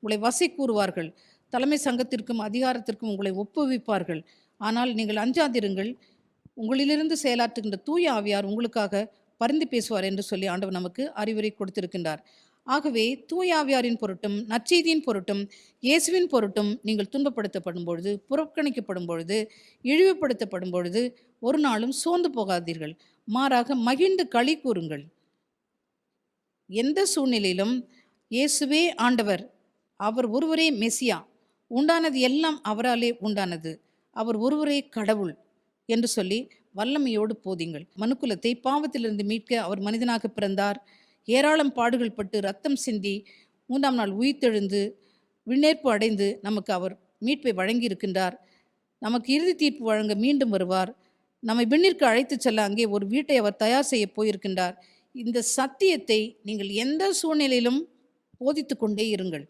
உங்களை வசை கூறுவார்கள். தலைமை சங்கத்திற்கும் அதிகாரத்திற்கும் உங்களை ஒப்புவிப்பார்கள். ஆனால் நீங்கள் அஞ்சாதிருங்கள். உங்களிலிருந்து செயலாற்றுகின்ற தூய ஆவியார் உங்களுக்காக பரிந்து பேசுவார் என்று சொல்லி ஆண்டவர் நமக்கு அறிவுரை கொடுத்திருக்கின்றார். ஆகவே தூய ஆவியாரின் பொருட்டும், நற்செய்தியின் பொருட்டும், இயேசுவின் பொருட்டும் நீங்கள் துன்பப்படுத்தப்படும் பொழுது, புறக்கணிக்கப்படும் பொழுது, இழிவுபடுத்தப்படும் பொழுது ஒரு நாளும் சோர்ந்து போகாதீர்கள். மாறாக மகிழ்ந்து களி கூறுங்கள். எந்த சூழ்நிலையிலும் இயேசுவே ஆண்டவர், அவர் ஒருவரே மெசியா, உண்டானது எல்லாம் அவராலே உண்டானது, அவர் ஒருவரே கடவுள் என்று சொல்லி வல்லமையோடு போதிங்கள். மனுக்குலத்தை பாவத்திலிருந்து மீட்க அவர் மனிதனாக பிறந்தார். ஏராளம் பாடுகள் பட்டு ரத்தம் சிந்தி 3ஆம் நாள் உயிர்த்தெழுந்து விண்ணேற்பு அடைந்து நமக்கு அவர் மீட்பை வழங்கி இருக்கின்றார். நமக்கு இறுதி தீர்ப்பு வழங்க மீண்டும் வருவார். நம்மை விண்ணிற்கு அழைத்து செல்ல அங்கே ஒரு வீட்டை அவர் தயார் செய்ய போயிருக்கின்றார். இந்த சத்தியத்தை நீங்கள் எந்த சூழ்நிலையிலும் போதித்து கொண்டே இருங்கள்.